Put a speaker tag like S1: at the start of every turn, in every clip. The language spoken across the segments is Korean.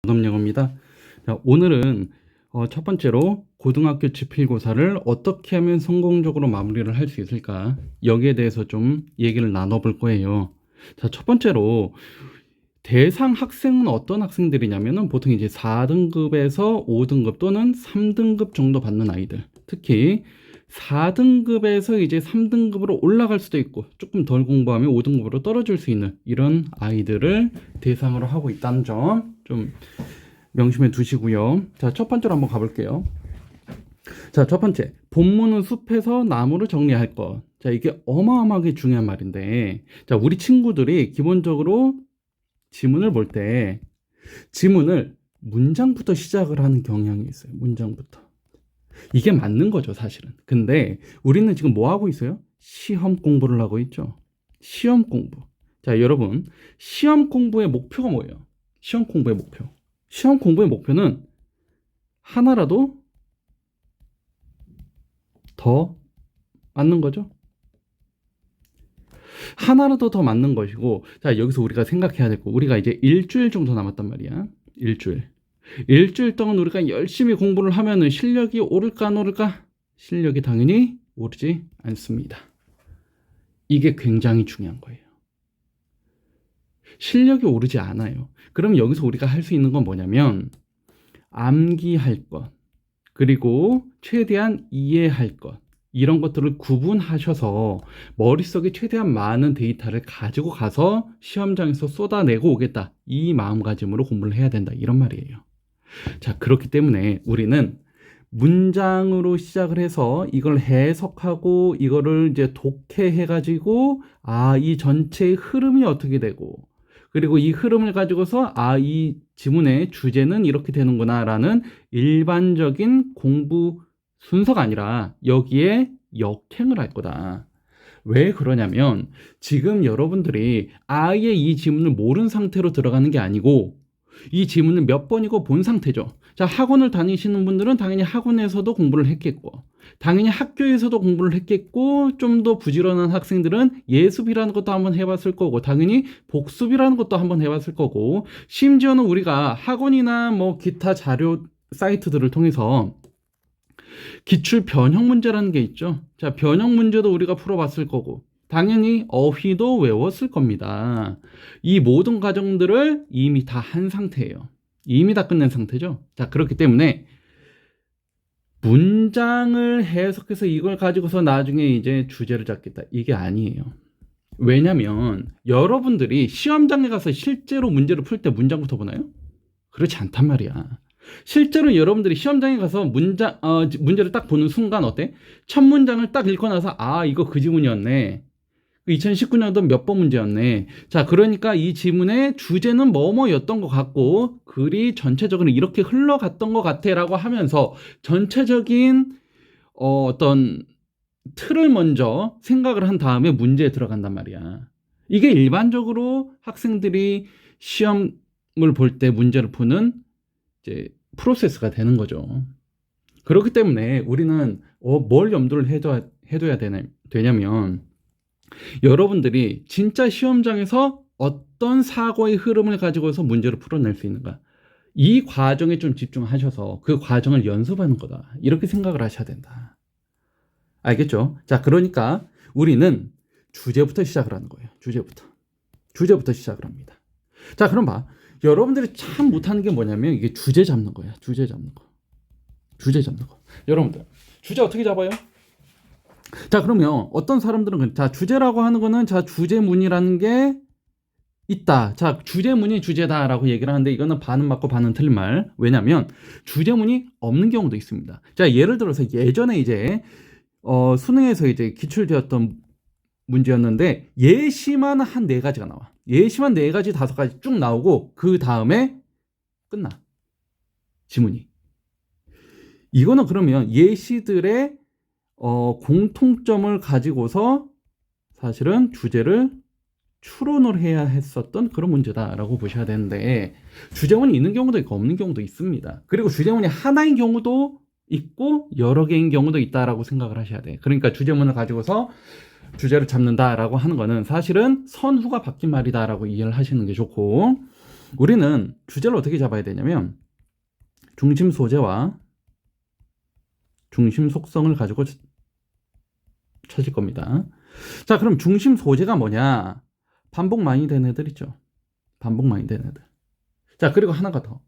S1: 영어입니다. 자, 오늘은 첫 번째로 고등학교 지필고사를 어떻게 하면 성공적으로 마무리를 할 수 있을까, 여기에 대해서 좀 얘기를 나눠볼 거예요. 자, 첫 번째로 대상 학생은 어떤 학생들이냐면은 보통 이제 4등급에서 5등급 또는 3등급 정도 받는 아이들, 특히 4등급에서 이제 3등급으로 올라갈 수도 있고 조금 덜 공부하면 5등급으로 떨어질 수 있는 이런 아이들을 대상으로 하고 있다는 점 좀 명심해 두시고요. 자, 첫 번째로 한번 가볼게요. 자, 첫 번째, 본문은 숲에서 나무를 정리할 것. 자, 이게 어마어마하게 중요한 말인데, 자, 우리 친구들이 기본적으로 지문을 볼 때 지문을 문장부터 시작을 하는 경향이 있어요. 문장부터. 이게 맞는 거죠, 사실은. 근데 우리는 지금 뭐 하고 있어요? 시험 공부를 하고 있죠. 시험 공부. 자, 여러분, 시험 공부의 목표가 뭐예요? 시험 공부의 목표. 시험 공부의 목표는 하나라도 더 맞는 거죠. 하나라도 더 맞는 것이고, 자, 여기서 우리가 생각해야 될 거, 우리가 이제 일주일 정도 남았단 말이야. 일주일 동안 우리가 열심히 공부를 하면은 실력이 오를까 안 오를까? 실력이 당연히 오르지 않습니다. 이게 굉장히 중요한 거예요. 실력이 오르지 않아요. 그럼 여기서 우리가 할 수 있는 건 뭐냐면 암기할 것, 그리고 최대한 이해할 것, 이런 것들을 구분하셔서 머릿속에 최대한 많은 데이터를 가지고 가서 시험장에서 쏟아내고 오겠다, 이 마음가짐으로 공부를 해야 된다, 이런 말이에요. 자, 그렇기 때문에 우리는 문장으로 시작을 해서 이걸 해석하고 이거를 이제 독해해 가지고 이 전체의 흐름이 어떻게 되고, 그리고 이 흐름을 가지고서 이 지문의 주제는 이렇게 되는구나 라는 일반적인 공부 순서가 아니라 여기에 역행을 할 거다. 왜 그러냐면 지금 여러분들이 아예 이 지문을 모르는 상태로 들어가는 게 아니고 이 지문을 몇 번이고 본 상태죠. 자, 학원을 다니시는 분들은 당연히 학원에서도 공부를 했겠고, 당연히 학교에서도 공부를 했겠고, 좀 더 부지런한 학생들은 예습이라는 것도 한번 해봤을 거고, 당연히 복습이라는 것도 한번 해봤을 거고, 심지어는 우리가 학원이나 뭐 기타 자료 사이트들을 통해서 기출 변형 문제라는 게 있죠. 자, 변형 문제도 우리가 풀어봤을 거고, 당연히 어휘도 외웠을 겁니다. 이 모든 과정들을 이미 다 한 상태예요. 이미 다 끝낸 상태죠. 자, 그렇기 때문에 문장을 해석해서 이걸 가지고서 나중에 이제 주제를 잡겠다, 이게 아니에요. 왜냐면 여러분들이 시험장에 가서 실제로 문제를 풀 때 문장부터 보나요? 그렇지 않단 말이야. 실제로 여러분들이 시험장에 가서 문제를 딱 보는 순간 어때? 첫 문장을 딱 읽고 나서 이거 그 지문이었네. 2019년도 몇 번 문제였네. 자, 그러니까 이 지문의 주제는 뭐뭐였던 것 같고 글이 전체적으로 이렇게 흘러갔던 것 같아 라고 하면서 전체적인 어떤 틀을 먼저 생각을 한 다음에 문제에 들어간단 말이야. 이게 일반적으로 학생들이 시험을 볼 때 문제를 푸는 이제 프로세스가 되는 거죠. 그렇기 때문에 우리는 뭘 염두를 해둬야 되냐면 여러분들이 진짜 시험장에서 어떤 사고의 흐름을 가지고서 문제를 풀어낼 수 있는가, 이 과정에 좀 집중하셔서 그 과정을 연습하는 거다, 이렇게 생각을 하셔야 된다. 알겠죠? 자, 그러니까 우리는 주제부터 시작을 하는 거예요. 주제부터 시작을 합니다. 자, 그럼 여러분들이 참 못하는 게 뭐냐면 이게 주제 잡는 거야. 주제 잡는 거. 여러분들 주제 어떻게 잡아요? 자, 그러면 어떤 사람들은 자, 주제라고 하는 거는 자, 주제문이라는 게 있다. 자, 주제문이 주제다라고 얘기를 하는데 이거는 반은 맞고 반은 틀린 말. 왜냐면 주제문이 없는 경우도 있습니다. 자, 예를 들어서 예전에 이제 수능에서 이제 기출되었던 문제였는데 예시만 한 4가지가 나와. 예시만 4가지, 5가지 쭉 나오고 그 다음에 끝나. 지문이. 이거는 그러면 예시들의 공통점을 가지고서 사실은 주제를 추론을 해야 했었던 그런 문제다라고 보셔야 되는데, 주제문이 있는 경우도 있고 없는 경우도 있습니다. 그리고 주제문이 하나인 경우도 있고 여러 개인 경우도 있다라고 생각을 하셔야 돼. 그러니까 주제문을 가지고서 주제를 잡는다라고 하는 거는 사실은 선후가 바뀐 말이다라고 이해를 하시는 게 좋고, 우리는 주제를 어떻게 잡아야 되냐면 중심 소재와 중심 속성을 가지고 찾을 겁니다. 자, 그럼 중심 소재가 뭐냐? 반복 많이 된 애들 있죠. 반복 많이 된 애들. 자, 그리고 하나가 더.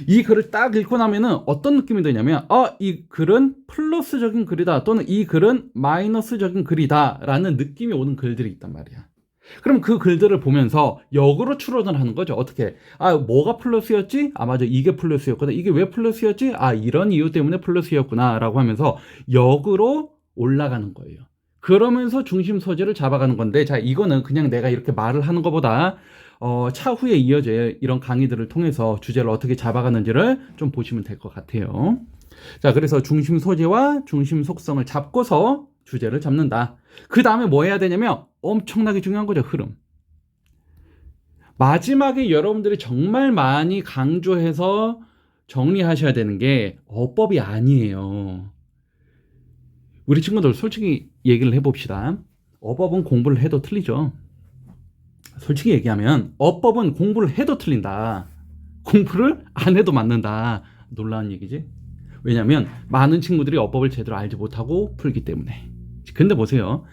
S1: 이 글을 딱 읽고 나면은 어떤 느낌이 드냐면, 이 글은 플러스적인 글이다, 또는 이 글은 마이너스적인 글이다 라는 느낌이 오는 글들이 있단 말이야. 그럼 그 글들을 보면서 역으로 추론을 하는 거죠. 어떻게? 뭐가 플러스였지? 맞아, 이게 플러스였구나. 이게 왜 플러스였지? 이런 이유 때문에 플러스였구나 라고 하면서 역으로 올라가는 거예요. 그러면서 중심 소재를 잡아가는 건데, 자, 이거는 그냥 내가 이렇게 말을 하는 것보다 차후에 이어질 이런 강의들을 통해서 주제를 어떻게 잡아가는지를 좀 보시면 될 것 같아요. 자, 그래서 중심 소재와 중심 속성을 잡고서 주제를 잡는다. 그 다음에 뭐 해야 되냐면 엄청나게 중요한 거죠. 흐름. 마지막에 여러분들이 정말 많이 강조해서 정리하셔야 되는 게 어법이 아니에요. 우리 친구들 솔직히 얘기를 해봅시다. 어법은 공부를 해도 틀리죠. 솔직히 얘기하면 어법은 공부를 해도 틀린다. 공부를 안 해도 맞는다. 놀라운 얘기지. 왜냐하면 많은 친구들이 어법을 제대로 알지 못하고 풀기 때문에. 근데 보세요.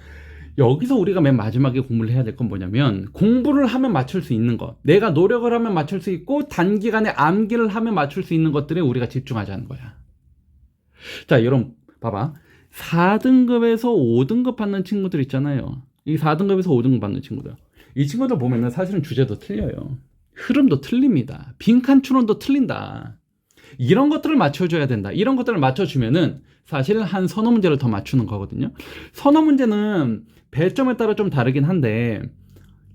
S1: 여기서 우리가 맨 마지막에 공부를 해야 될 건 뭐냐면, 공부를 하면 맞출 수 있는 것, 내가 노력을 하면 맞출 수 있고 단기간에 암기를 하면 맞출 수 있는 것들에 우리가 집중하자는 거야. 자, 여러분 봐봐. 4등급에서 5등급 받는 친구들 있잖아요. 이 4등급에서 5등급 받는 친구들, 이 친구들 보면은 사실은 주제도 틀려요. 흐름도 틀립니다. 빈칸 추론도 틀린다. 이런 것들을 맞춰줘야 된다. 이런 것들을 맞춰주면은 사실 한 서너 문제를 더 맞추는 거거든요. 서너 문제는 배점에 따라 좀 다르긴 한데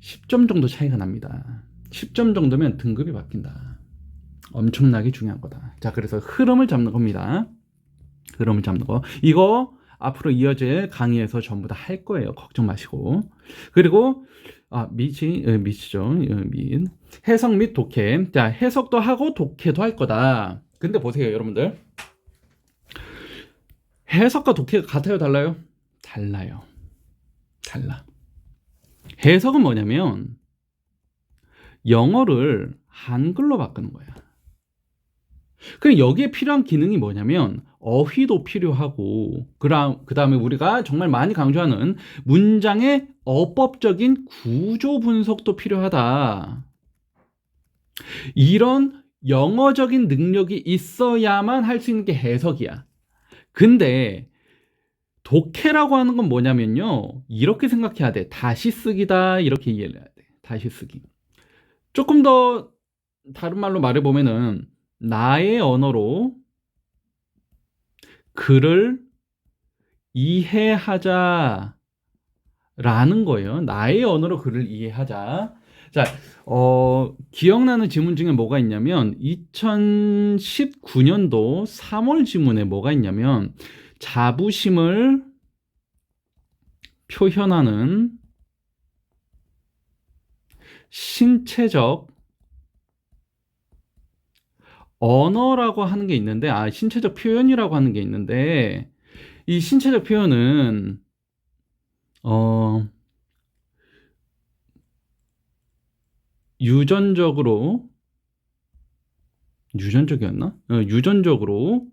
S1: 10점 정도 차이가 납니다. 10점 정도면 등급이 바뀐다. 엄청나게 중요한 거다. 자, 그래서 흐름을 잡는 겁니다. 흐름을 잡는 거. 이거 앞으로 이어질 강의에서 전부 다 할 거예요. 걱정 마시고. 그리고 밑이죠. 밑. 해석 및 독해. 자, 해석도 하고 독해도 할 거다. 근데 보세요, 여러분들. 해석과 독해가 같아요, 달라요? 달라요. 달라. 해석은 뭐냐면 영어를 한글로 바꾸는 거야. 그럼 여기에 필요한 기능이 뭐냐면 어휘도 필요하고, 그 다음에 우리가 정말 많이 강조하는 문장의 어법적인 구조 분석도 필요하다. 이런 영어적인 능력이 있어야만 할 수 있는 게 해석이야. 근데 독해라고 하는 건 뭐냐면요, 이렇게 생각해야 돼. 다시 쓰기다, 이렇게 이해를 해야 돼. 다시 쓰기. 조금 더 다른 말로 말해보면은 나의 언어로 글을 이해하자 라는 거예요. 나의 언어로 글을 이해하자. 자, 기억나는 지문 중에 뭐가 있냐면 2019년도 3월 지문에 뭐가 있냐면, 자부심을 표현하는 신체적 언어라고 하는 게 있는데, 신체적 표현이라고 하는 게 있는데, 이 신체적 표현은 유전적이었나? 유전적으로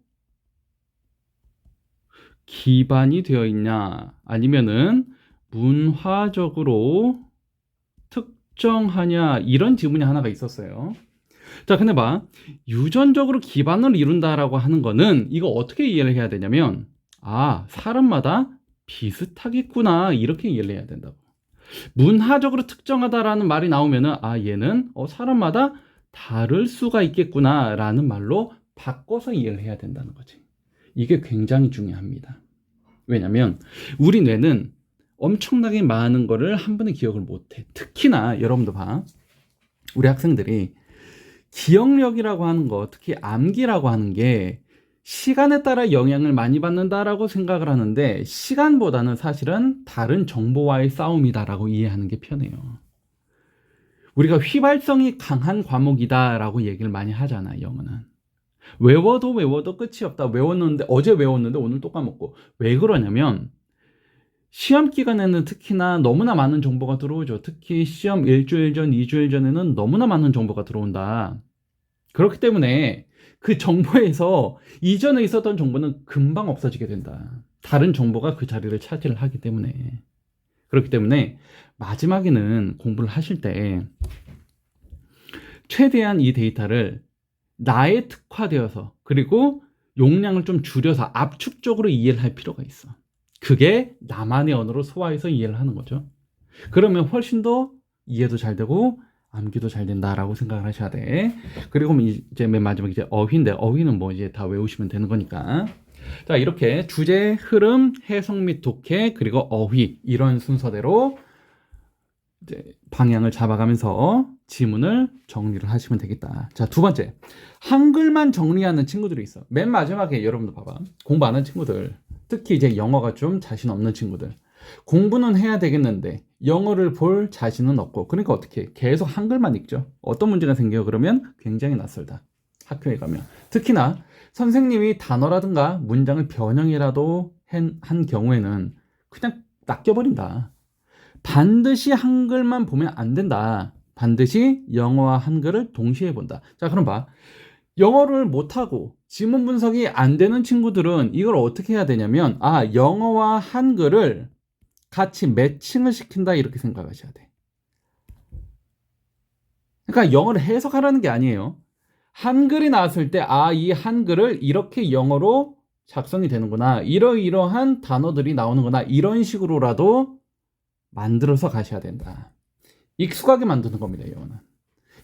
S1: 기반이 되어 있냐, 아니면은 문화적으로 특정하냐, 이런 지문이 하나가 있었어요. 자, 근데 유전적으로 기반을 이룬다라고 하는 거는 이거 어떻게 이해를 해야 되냐면, 사람마다 비슷하겠구나, 이렇게 이해를 해야 된다고. 문화적으로 특정하다라는 말이 나오면은 얘는 사람마다 다를 수가 있겠구나 라는 말로 바꿔서 이해를 해야 된다는 거지. 이게 굉장히 중요합니다. 왜냐면 우리 뇌는 엄청나게 많은 거를 한 번에 기억을 못해. 특히나 여러분도 우리 학생들이 기억력이라고 하는 거, 특히 암기라고 하는 게 시간에 따라 영향을 많이 받는다라고 생각을 하는데, 시간보다는 사실은 다른 정보와의 싸움이다라고 이해하는 게 편해요. 우리가 휘발성이 강한 과목이다라고 얘기를 많이 하잖아, 영어는. 외워도 끝이 없다. 어제 외웠는데 오늘 또 까먹고. 왜 그러냐면 시험 기간에는 특히나 너무나 많은 정보가 들어오죠. 특히 시험 일주일 전, 2주일 전에는 너무나 많은 정보가 들어온다. 그렇기 때문에 그 정보에서 이전에 있었던 정보는 금방 없어지게 된다. 다른 정보가 그 자리를 차지를 하기 때문에. 그렇기 때문에 마지막에는 공부를 하실 때 최대한 이 데이터를 나에 특화되어서 그리고 용량을 좀 줄여서 압축적으로 이해를 할 필요가 있어. 그게 나만의 언어로 소화해서 이해를 하는 거죠. 그러면 훨씬 더 이해도 잘 되고 암기도 잘 된다라고 생각을 하셔야 돼. 그리고 이제 맨 마지막 이제 어휘인데 어휘는 뭐 이제 다 외우시면 되는 거니까. 자, 이렇게 주제, 흐름, 해석 및 독해, 그리고 어휘 이런 순서대로 이제 방향을 잡아가면서 지문을 정리를 하시면 되겠다. 자, 두 번째. 한글만 정리하는 친구들이 있어. 맨 마지막에 여러분들 봐봐. 공부 안 하는 친구들. 특히 이제 영어가 좀 자신 없는 친구들. 공부는 해야 되겠는데 영어를 볼 자신은 없고 그러니까 어떻게 해? 계속 한글만 읽죠. 어떤 문제가 생겨요? 그러면 굉장히 낯설다. 학교에 가면. 특히나 선생님이 단어라든가 문장을 변형이라도 한 경우에는 그냥 낚여버린다. 반드시 한글만 보면 안 된다. 반드시 영어와 한글을 동시에 본다. 자, 그럼 봐. 영어를 못하고 지문 분석이 안 되는 친구들은 이걸 어떻게 해야 되냐면 영어와 한글을 같이 매칭을 시킨다 이렇게 생각하셔야 돼. 그러니까 영어를 해석하라는 게 아니에요. 한글이 나왔을 때 이 한글을 이렇게 영어로 작성이 되는구나. 이러이러한 단어들이 나오는구나. 이런 식으로라도 만들어서 가셔야 된다. 익숙하게 만드는 겁니다.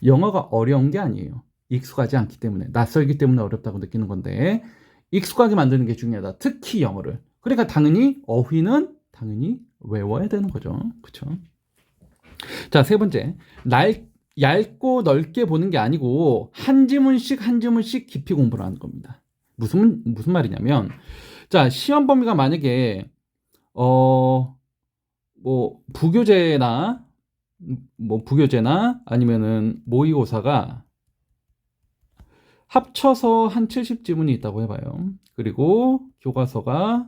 S1: 영어가 어려운 게 아니에요. 익숙하지 않기 때문에 낯설기 때문에 어렵다고 느끼는 건데 익숙하게 만드는 게 중요하다. 특히 영어를. 그러니까 당연히 어휘는 당연히 외워야 되는 거죠. 그렇죠? 자, 세 번째. 얇고 넓게 보는 게 아니고 한 지문씩 한 지문씩 깊이 공부를 하는 겁니다. 무슨 말이냐면 자, 시험 범위가 만약에 부교재나 아니면은 모의고사가 합쳐서 한 70지문이 있다고 해봐요. 그리고 교과서가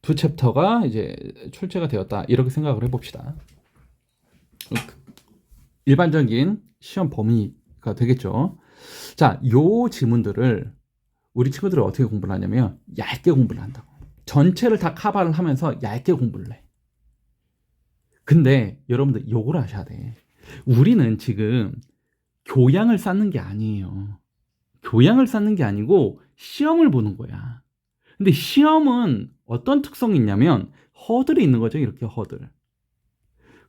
S1: 두 챕터가 이제 출제가 되었다. 이렇게 생각을 해봅시다. 일반적인 시험 범위가 되겠죠. 자, 요 지문들을 우리 친구들은 어떻게 공부를 하냐면 얇게 공부를 한다고. 전체를 다 커버를 하면서 얇게 공부를 해. 근데 여러분들 요걸 아셔야 돼. 우리는 지금 교양을 쌓는 게 아니에요. 교양을 쌓는 게 아니고 시험을 보는 거야. 근데 시험은 어떤 특성이 있냐면 허들이 있는 거죠. 이렇게 허들.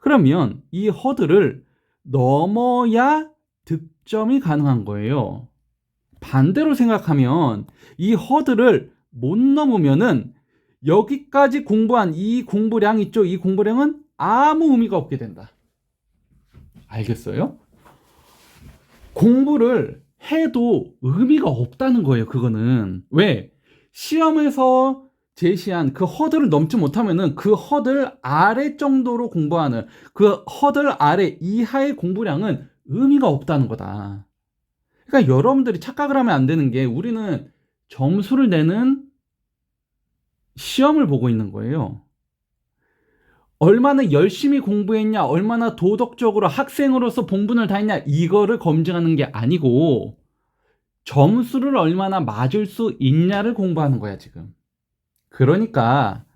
S1: 그러면 이 허들을 넘어야 득점이 가능한 거예요. 반대로 생각하면 이 허들을 못 넘으면은 여기까지 공부한 이 공부량 있죠? 이 공부량은 아무 의미가 없게 된다. 알겠어요? 공부를 해도 의미가 없다는 거예요. 그거는. 왜? 시험에서 제시한 그 허들을 넘지 못하면은 그 허들 아래 정도로 공부하는 그 허들 아래 이하의 공부량은 의미가 없다는 거다. 그러니까 여러분들이 착각을 하면 안 되는 게 우리는 점수를 내는 시험을 보고 있는 거예요. 얼마나 열심히 공부했냐, 얼마나 도덕적으로 학생으로서 본분을 다했냐, 이거를 검증하는 게 아니고 점수를 얼마나 맞을 수 있냐를 공부하는 거야, 지금. 그러니까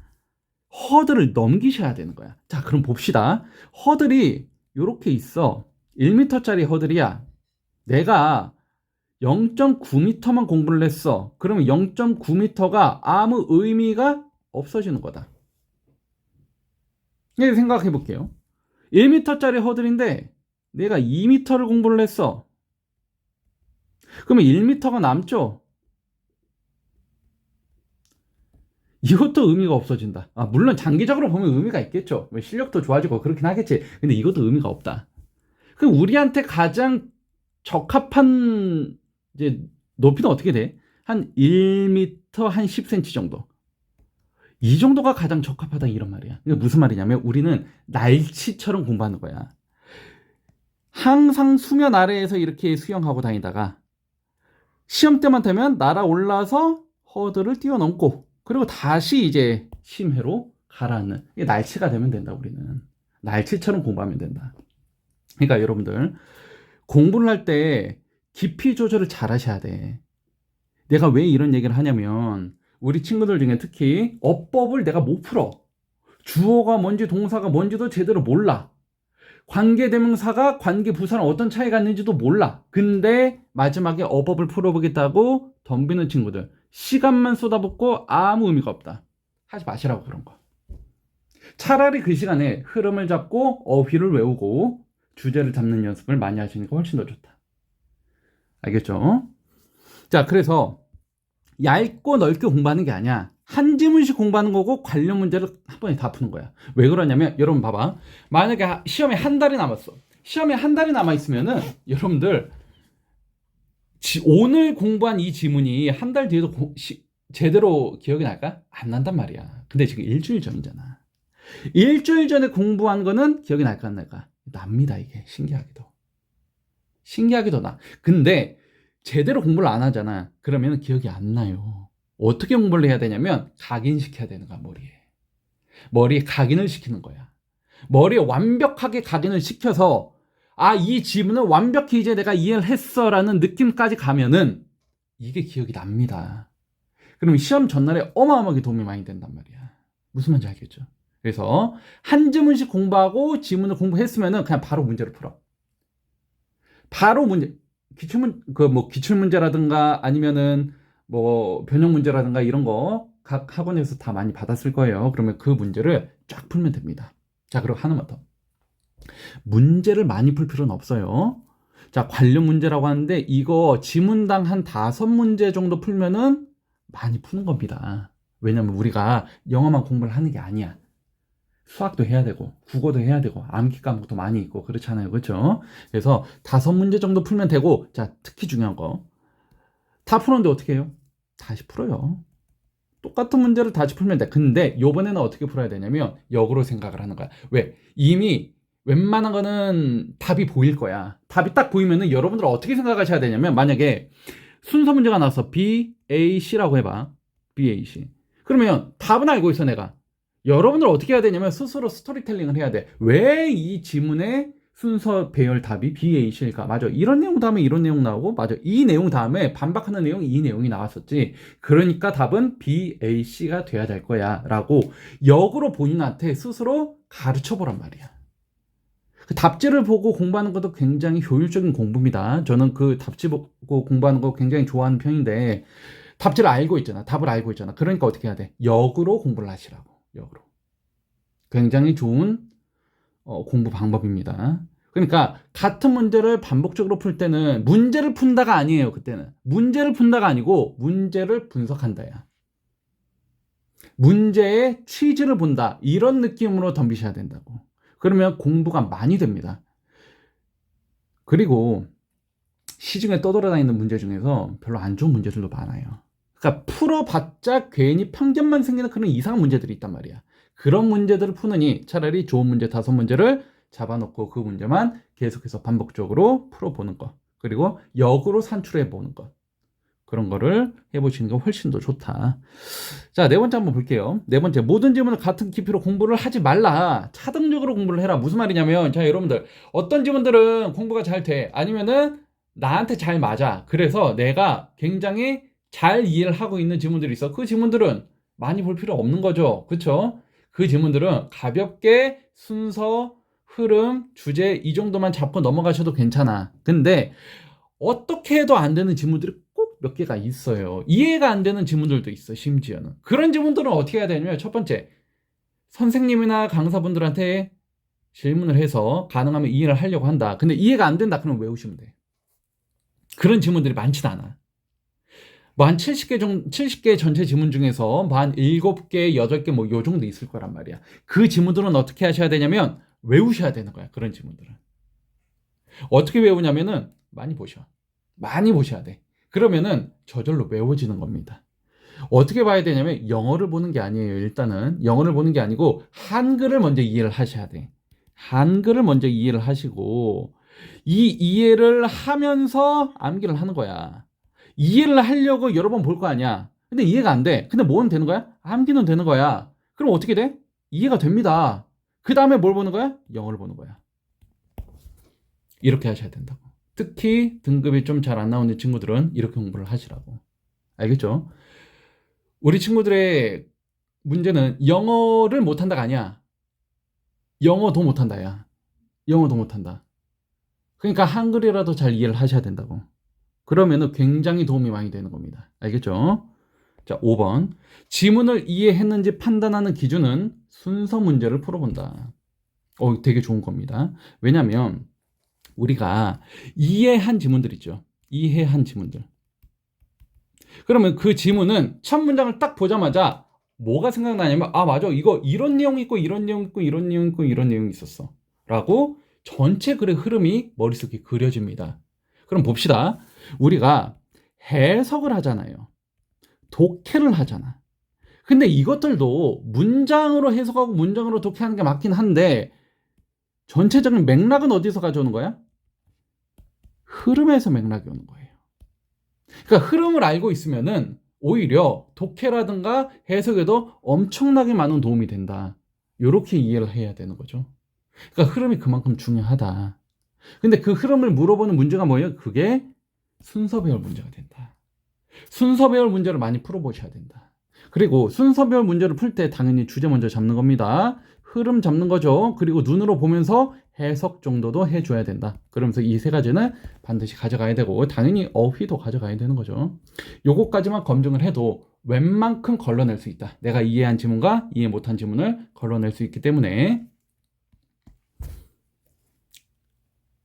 S1: 허들을 넘기셔야 되는 거야. 자, 그럼 봅시다. 허들이 이렇게 있어. 1m짜리 허들이야. 내가 0.9m만 공부를 했어. 그러면 0.9m가 아무 의미가 없어지는 거다. 이렇게 생각해 볼게요. 1m짜리 허들인데 내가 2m를 공부를 했어. 그러면 1m가 남죠? 이것도 의미가 없어진다. 물론 장기적으로 보면 의미가 있겠죠. 실력도 좋아지고 그렇긴 하겠지. 근데 이것도 의미가 없다. 그럼 우리한테 가장 적합한 이제 높이는 어떻게 돼? 한 1m 한 10cm 정도. 이 정도가 가장 적합하다 이런 말이야. 그러니까 무슨 말이냐면 우리는 날치처럼 공부하는 거야. 항상 수면 아래에서 이렇게 수영하고 다니다가 시험 때만 되면 날아올라서 허들을 뛰어넘고 그리고 다시 이제 심해로 가라앉는, 이게 날치가 되면 된다. 우리는 날치처럼 공부하면 된다. 그러니까 여러분들 공부를 할 때 깊이 조절을 잘 하셔야 돼. 내가 왜 이런 얘기를 하냐면 우리 친구들 중에 특히 어법을 내가 못 풀어. 주어가 뭔지 동사가 뭔지도 제대로 몰라. 관계대명사가 관계부사랑 어떤 차이가 있는지도 몰라. 근데 마지막에 어법을 풀어보겠다고 덤비는 친구들, 시간만 쏟아붓고 아무 의미가 없다. 하지 마시라고, 그런 거. 차라리 그 시간에 흐름을 잡고 어휘를 외우고 주제를 잡는 연습을 많이 하시니까 훨씬 더 좋다. 알겠죠? 자, 그래서 얇고 넓게 공부하는 게 아니야. 한 지문씩 공부하는 거고 관련 문제를 한 번에 다 푸는 거야. 왜 그러냐면 여러분 봐봐. 만약에 시험에 한 달이 남았어. 시험에 한 달이 남아있으면은 여러분들 오늘 공부한 이 지문이 한 달 뒤에도 제대로 기억이 날까? 안 난단 말이야. 근데 지금 일주일 전이잖아. 일주일 전에 공부한 거는 기억이 날까 안 날까? 납니다. 이게 신기하게도. 신기하게도 나. 근데 제대로 공부를 안 하잖아. 그러면 기억이 안 나요. 어떻게 공부를 해야 되냐면 각인시켜야 되는 거야. 머리에 각인을 시키는 거야. 머리에 완벽하게 각인을 시켜서 이 지문은 완벽히 이제 내가 이해를 했어 라는 느낌까지 가면은 이게 기억이 납니다. 그러면 시험 전날에 어마어마하게 도움이 많이 된단 말이야. 무슨 말인지 알겠죠? 그래서 한 지문씩 공부하고 지문을 공부했으면은 그냥 바로 문제를 풀어. 바로 문제, 기출문제라든가 아니면은 변형 문제라든가 이런 거 각 학원에서 다 많이 받았을 거예요. 그러면 그 문제를 쫙 풀면 됩니다. 자, 그리고 하나만 더. 문제를 많이 풀 필요는 없어요. 자, 관련 문제라고 하는데 이거 지문당 한 5문제 정도 풀면은 많이 푸는 겁니다. 왜냐면 우리가 영어만 공부를 하는 게 아니야. 수학도 해야 되고 국어도 해야 되고 암기 과목도 많이 있고 그렇잖아요. 그렇죠? 그래서 5문제 정도 풀면 되고, 자, 특히 중요한 거, 다 풀었는데 어떻게 해요? 다시 풀어요. 똑같은 문제를 다시 풀면 돼. 근데 요번에는 어떻게 풀어야 되냐면 역으로 생각을 하는 거야. 왜? 이미 웬만한 거는 답이 보일 거야. 답이 딱 보이면은 여러분들 어떻게 생각하셔야 되냐면, 만약에 순서 문제가 나와서 B, A, C라고 해봐. B, A, C. 그러면 답은 알고 있어, 내가. 여러분들 어떻게 해야 되냐면 스스로 스토리텔링을 해야 돼. 왜 이 지문의 순서 배열 답이 B, A, C일까? 맞아. 이런 내용 다음에 이런 내용 나오고, 맞아. 이 내용 다음에 반박하는 내용, 이 내용이 나왔었지. 그러니까 답은 B, A, C가 돼야 될 거야. 라고 역으로 본인한테 스스로 가르쳐 보란 말이야. 그 답지를 보고 공부하는 것도 굉장히 효율적인 공부입니다. 저는 그 답지 보고 공부하는 거 굉장히 좋아하는 편인데, 답지를 알고 있잖아. 답을 알고 있잖아. 그러니까 어떻게 해야 돼? 역으로 공부를 하시라고. 역으로. 굉장히 좋은 공부 방법입니다. 그러니까 같은 문제를 반복적으로 풀 때는 문제를 푼다가 아니에요. 그때는 문제를 푼다가 아니고 문제를 분석한다야. 문제의 취지를 본다, 이런 느낌으로 덤비셔야 된다고. 그러면 공부가 많이 됩니다. 그리고 시중에 떠돌아다니는 문제 중에서 별로 안 좋은 문제들도 많아요. 그러니까 풀어봤자 괜히 편견만 생기는 그런 이상한 문제들이 있단 말이야. 그런 문제들을 푸느니 차라리 좋은 문제 5문제를 잡아놓고 그 문제만 계속해서 반복적으로 풀어보는 것, 그리고 역으로 산출해보는 것, 그런 거를 해보시는 게 훨씬 더 좋다. 자, 4번째 한번 볼게요. 4번째, 모든 지문을 같은 깊이로 공부를 하지 말라. 차등적으로 공부를 해라. 무슨 말이냐면, 자, 여러분들, 어떤 지문들은 공부가 잘 돼, 아니면은 나한테 잘 맞아. 그래서 내가 굉장히 잘 이해를 하고 있는 지문들이 있어. 그 지문들은 많이 볼 필요 없는 거죠. 그쵸? 그 지문들은 가볍게 순서, 흐름, 주제 이 정도만 잡고 넘어가셔도 괜찮아. 근데 어떻게 해도 안 되는 지문들이 꼭 몇 개가 있어요. 이해가 안 되는 지문들도 있어. 심지어는 그런 지문들은 어떻게 해야 되냐면, 첫 번째, 선생님이나 강사분들한테 질문을 해서 가능하면 이해를 하려고 한다. 근데 이해가 안 된다. 그럼 외우시면 돼. 그런 지문들이 많지도 않아. 한 70개 전체 지문 중에서 한 7개, 8개 요 정도 있을 거란 말이야. 그 지문들은 어떻게 하셔야 되냐면 외우셔야 되는 거야. 그런 지문들은. 어떻게 외우냐면은 많이 보셔야 돼. 그러면은 저절로 외워지는 겁니다. 어떻게 봐야 되냐면 영어를 보는 게 아니에요. 일단은 영어를 보는 게 아니고 한글을 먼저 이해를 하셔야 돼. 한글을 먼저 이해를 하시고 이 이해를 하면서 암기를 하는 거야. 이해를 하려고 여러 번 볼 거 아니야. 근데 이해가 안 돼. 근데 뭐는 되는 거야? 암기는 되는 거야. 그럼 어떻게 돼? 이해가 됩니다. 그 다음에 뭘 보는 거야? 영어를 보는 거야. 이렇게 하셔야 된다고. 특히 등급이 좀 잘 안 나오는 친구들은 이렇게 공부를 하시라고. 알겠죠? 우리 친구들의 문제는 영어를 못한다가 아니야. 영어도 못한다, 야. 영어도 못한다. 그러니까 한글이라도 잘 이해를 하셔야 된다고. 그러면은 굉장히 도움이 많이 되는 겁니다. 알겠죠? 자, 5번. 지문을 이해했는지 판단하는 기준은 순서 문제를 풀어본다. 되게 좋은 겁니다. 왜냐면 우리가 이해한 지문들 있죠. 이해한 지문들. 그러면 그 지문은 첫 문장을 딱 보자마자 뭐가 생각나냐면, 아, 맞아. 이거 이런 내용 있고 이런 내용 있고 이런 내용 있고 이런 내용이 있었어. 라고 전체 글의 흐름이 머릿속에 그려집니다. 그럼 봅시다. 우리가 해석을 하잖아요. 독해를 하잖아. 근데 이것들도 문장으로 해석하고 문장으로 독해하는 게 맞긴 한데 전체적인 맥락은 어디서 가져오는 거야? 흐름에서 맥락이 오는 거예요. 그러니까 흐름을 알고 있으면은 오히려 독해라든가 해석에도 엄청나게 많은 도움이 된다. 이렇게 이해를 해야 되는 거죠. 그러니까 흐름이 그만큼 중요하다. 근데 그 흐름을 물어보는 문제가 뭐예요? 그게 순서 배열 문제가 된다. 순서 배열 문제를 많이 풀어보셔야 된다. 그리고 순서 배열 문제를 풀 때 당연히 주제 먼저 잡는 겁니다. 흐름 잡는 거죠. 그리고 눈으로 보면서 해석 정도도 해줘야 된다. 그러면서 이 세 가지는 반드시 가져가야 되고 당연히 어휘도 가져가야 되는 거죠. 요거까지만 검증을 해도 웬만큼 걸러낼 수 있다. 내가 이해한 지문과 이해 못한 지문을 걸러낼 수 있기 때문에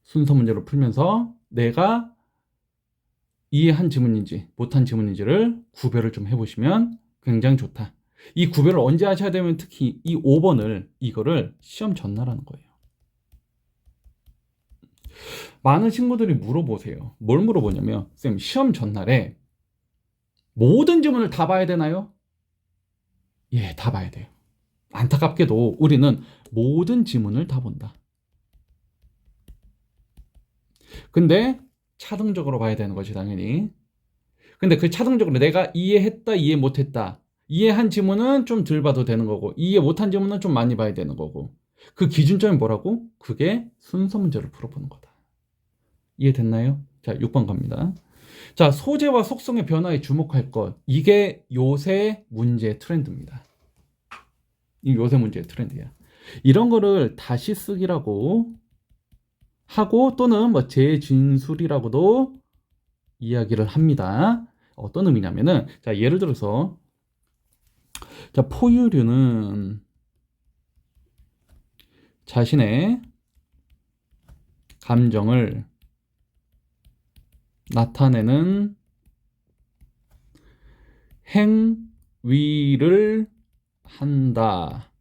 S1: 순서 문제를 풀면서 내가 이해한 지문인지 못한 지문인지를 구별을 좀 해보시면 굉장히 좋다. 이 구별을 언제 하셔야 되면 특히 이 5번을 이거를 시험 전날 하는 거예요. 많은 친구들이 물어보세요. 뭘 물어보냐면 쌤, 시험 전날에 모든 지문을 다 봐야 되나요? 예, 다 봐야 돼요. 안타깝게도 우리는 모든 지문을 다 본다. 근데 차등적으로 봐야 되는 거지 당연히. 근데 그 차등적으로 내가 이해했다 이해 못했다, 이해한 지문은 좀 덜 봐도 되는 거고 이해 못한 지문은 좀 많이 봐야 되는 거고, 그 기준점이 뭐라고? 그게 순서 문제를 풀어보는 거다. 이해됐나요? 자, 6번 갑니다. 자, 소재와 속성의 변화에 주목할 것. 이게 요새 문제의 트렌드입니다. 이 요새 문제의 트렌드야. 이런 거를 다시 쓰기라고 하고 또는 뭐 재진술이라고도 이야기를 합니다. 어떤 의미냐면은, 자, 예를 들어서, 자, 포유류는 자신의 감정을 나타내는 행위를 한다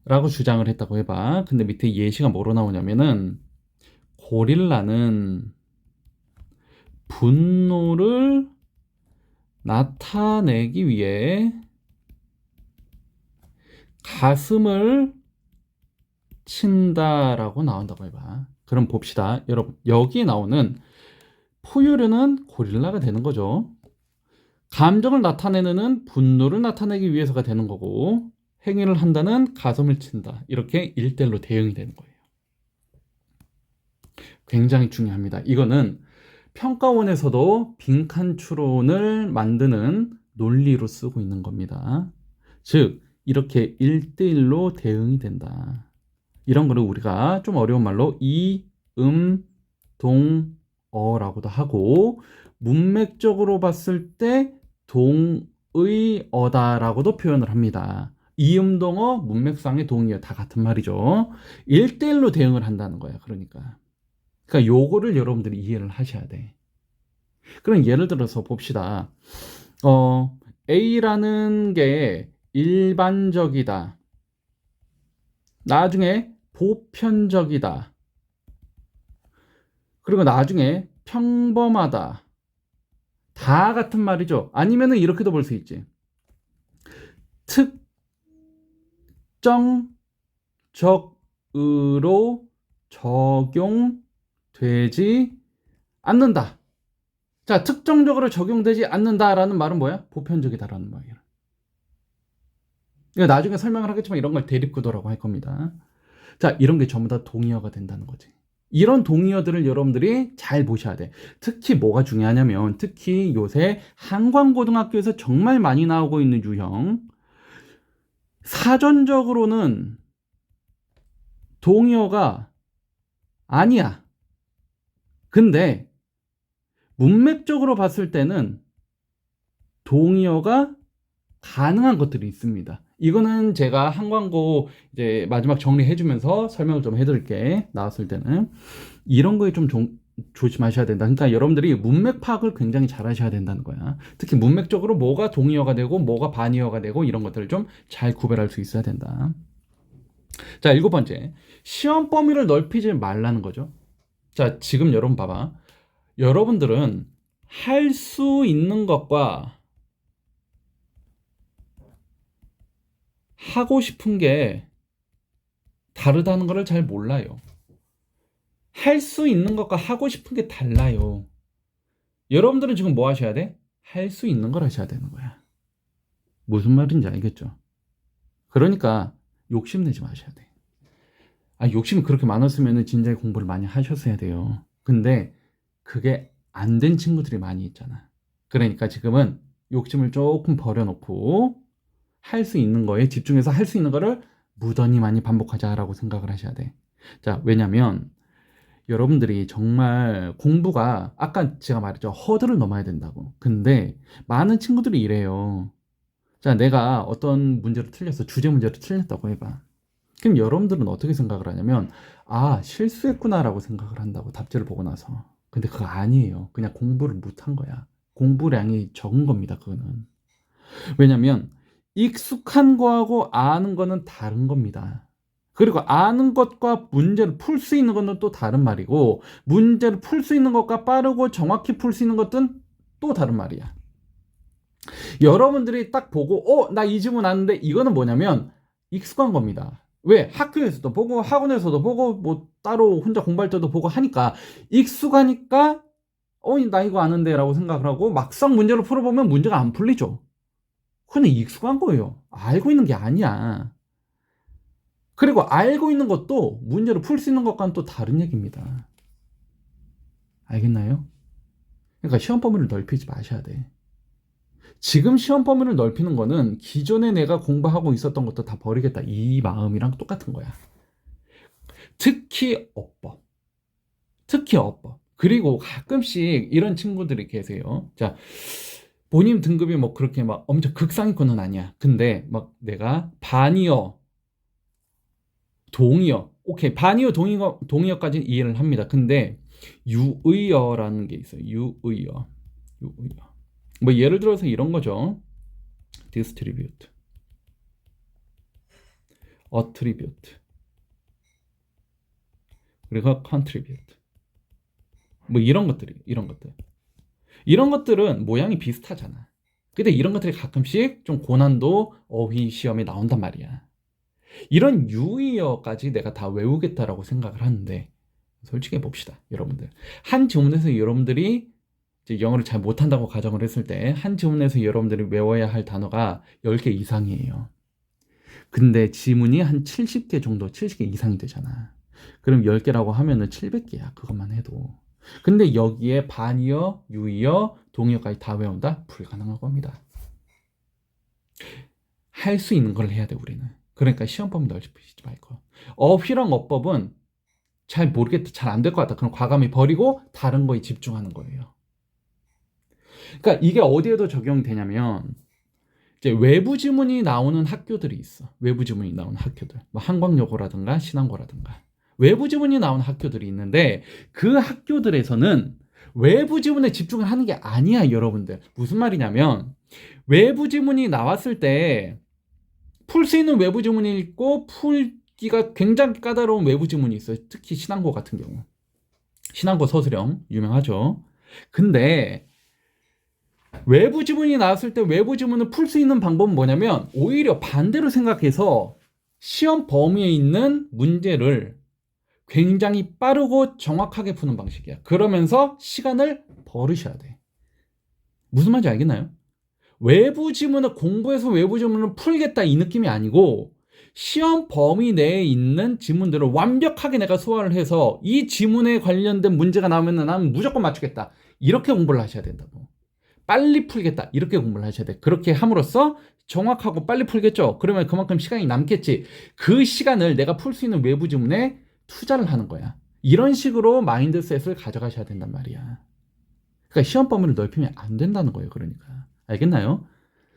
S1: 라고 주장을 했다고 해봐. 근데 밑에 예시가 뭐로 나오냐면은, 고릴라는 분노를 나타내기 위해 가슴을 친다라고 나온다고 해봐. 그럼 봅시다. 여러분, 여기에 나오는 포유류는 고릴라가 되는 거죠. 감정을 나타내는 분노를 나타내기 위해서가 되는 거고, 행위를 한다는 가슴을 친다. 이렇게 1대1로 대응이 되는 거예요. 굉장히 중요합니다. 이거는 평가원에서도 빈칸 추론을 만드는 논리로 쓰고 있는 겁니다. 즉, 이렇게 1대1로 대응이 된다. 이런 거를 우리가 좀 어려운 말로 동어라고도 하고, 문맥적으로 봤을 때 동의어다라고도 표현을 합니다. 이음동어, 문맥상의 동의어 다 같은 말이죠. 1대1로 대응을 한다는 거야. 그러니까 요거를 여러분들이 이해를 하셔야 돼. 그럼 예를 들어서 봅시다. A라는 게 일반적이다, 나중에 보편적이다, 그리고 나중에 평범하다. 다 같은 말이죠. 아니면은 이렇게도 볼 수 있지. 특정적으로 적용되지 않는다. 자, 특정적으로 적용되지 않는다라는 말은 뭐야? 보편적이다라는 말이야. 이거 나중에 설명을 하겠지만 이런 걸 대립구도라고 할 겁니다. 자, 이런 게 전부 다 동의어가 된다는 거지. 이런 동의어들을 여러분들이 잘 보셔야 돼. 특히 뭐가 중요하냐면, 특히 요새 한광고등학교에서 정말 많이 나오고 있는 유형, 사전적으로는 동의어가 아니야. 근데 문맥적으로 봤을 때는 동의어가 가능한 것들이 있습니다. 이거는 제가 한광고 이제 마지막 정리해주면서 설명을 좀 해드릴게. 나왔을 때는 이런 거에 좀 조심하셔야 된다. 그러니까 여러분들이 문맥 파악을 굉장히 잘 하셔야 된다는 거야. 특히 문맥적으로 뭐가 동의어가 되고 뭐가 반의어가 되고 이런 것들을 좀 잘 구별할 수 있어야 된다. 자, 7번째, 시험 범위를 넓히지 말라는 거죠. 자, 지금 여러분 봐봐. 여러분들은 할 수 있는 것과 하고 싶은 게 다르다는 것을 잘 몰라요. 할 수 있는 것과 하고 싶은 게 달라요. 여러분들은 지금 뭐 하셔야 돼? 할 수 있는 걸 하셔야 되는 거야. 무슨 말인지 알겠죠? 그러니까 욕심내지 마셔야 돼. 욕심이 그렇게 많았으면 진작에 공부를 많이 하셨어야 돼요. 근데 그게 안 된 친구들이 많이 있잖아. 그러니까 지금은 욕심을 조금 버려놓고 할 수 있는 거에 집중해서 할 수 있는 거를 무던히 많이 반복하자라고 생각을 하셔야 돼. 자, 왜냐면 여러분들이 정말 공부가 아까 제가 말했죠. 허들을 넘어야 된다고. 근데 많은 친구들이 이래요. 자, 내가 어떤 문제를 틀렸어. 주제 문제를 틀렸다고 해봐. 그럼 여러분들은 어떻게 생각을 하냐면, 실수했구나라고 생각을 한다고, 답지를 보고 나서. 근데 그거 아니에요. 그냥 공부를 못한 거야. 공부량이 적은 겁니다, 그거는. 왜냐면 익숙한 거하고 아는 거는 다른 겁니다. 그리고 아는 것과 문제를 풀 수 있는 것은 또 다른 말이고, 문제를 풀 수 있는 것과 빠르고 정확히 풀 수 있는 것은 또 다른 말이야. 여러분들이 딱 보고 나 이 지문 아는데, 이거는 뭐냐면 익숙한 겁니다. 왜? 학교에서도 보고 학원에서도 보고 뭐 따로 혼자 공부할 때도 보고 하니까 익숙하니까 나 이거 아는데 라고 생각을 하고, 막상 문제를 풀어보면 문제가 안 풀리죠. 그건 익숙한 거예요. 알고 있는 게 아니야. 그리고 알고 있는 것도 문제를 풀 수 있는 것과는 또 다른 얘기입니다. 알겠나요? 그러니까 시험 범위를 넓히지 마셔야 돼. 지금 시험 범위를 넓히는 거는 기존에 내가 공부하고 있었던 것도 다 버리겠다, 이 마음이랑 똑같은 거야. 특히 어법. 그리고 가끔씩 이런 친구들이 계세요. 자, 본인 등급이 뭐 그렇게 막 엄청 극상위권은 아니야. 근데 막 내가 반이어, 동의어, 오케이, 반이어, 동의어까지는 이해를 합니다. 근데 유의어라는 게 있어요. 유의어. 뭐 예를 들어서 이런 거죠. distribute, attribute, 그리고 contribute. 뭐 이런 것들. 이런 것들은 모양이 비슷하잖아. 근데 이런 것들이 가끔씩 좀 고난도 어휘 시험에 나온단 말이야. 이런 유의어까지 내가 다 외우겠다라고 생각을 하는데, 솔직히 봅시다, 여러분들. 한 지문에서 여러분들이 이제 영어를 잘 못한다고 가정을 했을 때, 한 지문에서 여러분들이 외워야 할 단어가 10개 이상이에요. 근데 지문이 한 70개 정도, 70개 이상이 되잖아. 그럼 10개라고 하면은 700개야, 그것만 해도. 근데 여기에 반이어, 유의어, 동의어까지 다 외운다? 불가능한 겁니다. 할 수 있는 걸 해야 돼, 우리는. 그러니까 시험 범위 넓히지 말고. 어휘랑 어법은 잘 모르겠다, 잘 안 될 것 같다, 그럼 과감히 버리고 다른 거에 집중하는 거예요. 그러니까 이게 어디에도 적용되냐면, 이제 외부 지문이 나오는 학교들이 있어. 외부 지문이 나오는 학교들. 뭐 한광여고라든가 신한고라든가. 외부 지문이 나오는 학교들이 있는데, 그 학교들에서는 외부 지문에 집중을 하는 게 아니야, 여러분들. 무슨 말이냐면, 외부 지문이 나왔을 때 풀 수 있는 외부 지문이 있고, 풀기가 굉장히 까다로운 외부 지문이 있어요. 특히 신한고 같은 경우. 신한고 서술형 유명하죠. 근데 외부 지문이 나왔을 때 외부 지문을 풀 수 있는 방법은 뭐냐면, 오히려 반대로 생각해서 시험 범위에 있는 문제를 굉장히 빠르고 정확하게 푸는 방식이야. 그러면서 시간을 버리셔야 돼. 무슨 말인지 알겠나요? 외부 지문을 공부해서 외부 지문을 풀겠다 이 느낌이 아니고 시험 범위 내에 있는 지문들을 완벽하게 내가 소화를 해서 이 지문에 관련된 문제가 나오면 나는 무조건 맞추겠다. 이렇게 공부를 하셔야 된다고. 빨리 풀겠다. 이렇게 공부를 하셔야 돼. 그렇게 함으로써 정확하고 빨리 풀겠죠. 그러면 그만큼 시간이 남겠지. 그 시간을 내가 풀 수 있는 외부 지문에 투자를 하는 거야. 이런 식으로 마인드셋을 가져가셔야 된단 말이야. 그러니까 시험 범위를 넓히면 안 된다는 거예요. 그러니까. 알겠나요?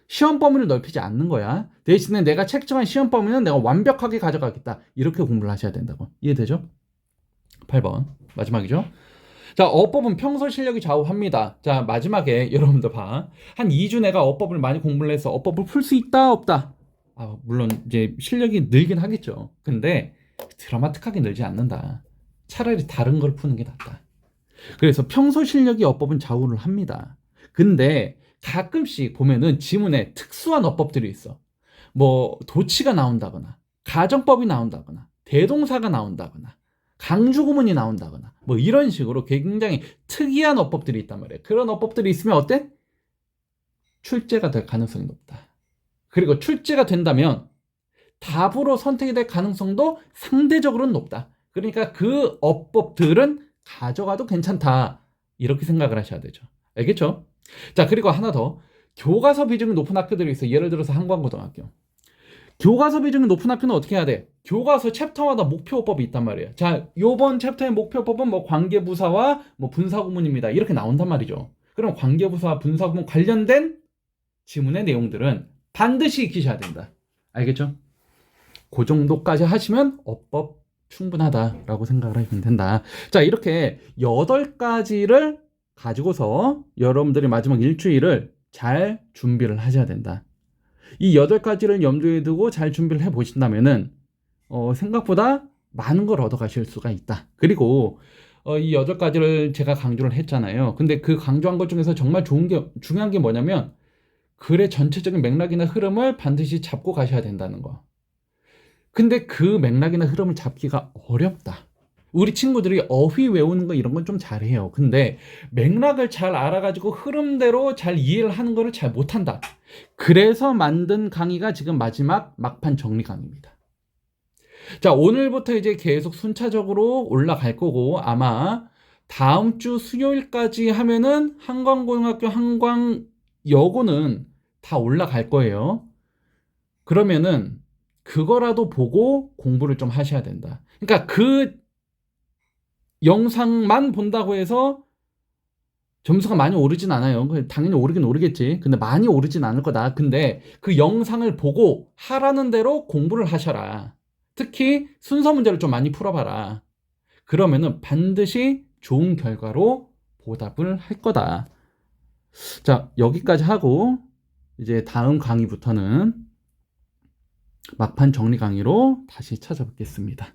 S1: 시험 범위를 넓히지 않는 거야. 대신에 내가 책정한 시험 범위는 내가 완벽하게 가져가겠다. 이렇게 공부를 하셔야 된다고. 이해되죠? 8번. 마지막이죠? 자, 어법은 평소 실력이 좌우합니다. 자, 마지막에 여러분들 봐. 한 2주 내가 어법을 많이 공부를 해서 어법을 풀 수 있다, 없다? 물론 이제 실력이 늘긴 하겠죠. 근데 드라마틱하게 늘지 않는다. 차라리 다른 걸 푸는 게 낫다. 그래서 평소 실력이 어법은 좌우를 합니다. 근데 가끔씩 보면은 지문에 특수한 어법들이 있어. 뭐 도치가 나온다거나 가정법이 나온다거나 대동사가 나온다거나 강주구문이 나온다거나 뭐 이런 식으로 굉장히 특이한 어법들이 있단 말이에요. 그런 어법들이 있으면 어때? 출제가 될 가능성이 높다. 그리고 출제가 된다면 답으로 선택이 될 가능성도 상대적으로는 높다. 그러니까 그 어법들은 가져가도 괜찮다. 이렇게 생각을 하셔야 되죠. 알겠죠? 자, 그리고 하나 더. 교과서 비중이 높은 학교들이 있어요. 예를 들어서 한광고등학교. 교과서 비중이 높은 학교는 어떻게 해야 돼? 교과서 챕터마다 목표어법이 있단 말이에요. 자, 요번 챕터의 목표어법은 뭐 관계부사와 뭐 분사구문입니다. 이렇게 나온단 말이죠. 그럼 관계부사와 분사구문 관련된 지문의 내용들은 반드시 익히셔야 된다. 알겠죠? 그 정도까지 하시면 어법 충분하다라고 생각을 하시면 된다. 자, 이렇게 8가지를 가지고서 여러분들이 마지막 일주일을 잘 준비를 하셔야 된다. 이 8가지를 염두에 두고 잘 준비를 해 보신다면은 생각보다 많은 걸 얻어 가실 수가 있다. 그리고 이 8가지를 제가 강조를 했잖아요. 근데 그 강조한 것 중에서 정말 중요한 게 뭐냐면 글의 전체적인 맥락이나 흐름을 반드시 잡고 가셔야 된다는 거. 근데 그 맥락이나 흐름을 잡기가 어렵다. 우리 친구들이 어휘 외우는 거 이런 건 좀 잘해요. 근데 맥락을 잘 알아가지고 흐름대로 잘 이해를 하는 거를 잘 못한다. 그래서 만든 강의가 지금 마지막 막판 정리 강의입니다. 자, 오늘부터 이제 계속 순차적으로 올라갈 거고 아마 다음 주 수요일까지 하면은 한광고등학교 한광여고는 다 올라갈 거예요. 그러면은 그거라도 보고 공부를 좀 하셔야 된다. 그러니까 그 영상만 본다고 해서 점수가 많이 오르진 않아요. 당연히 오르긴 오르겠지. 근데 많이 오르진 않을 거다. 근데 그 영상을 보고 하라는 대로 공부를 하셔라. 특히 순서 문제를 좀 많이 풀어봐라. 그러면은 반드시 좋은 결과로 보답을 할 거다. 자, 여기까지 하고 이제 다음 강의부터는 막판 정리 강의로 다시 찾아뵙겠습니다.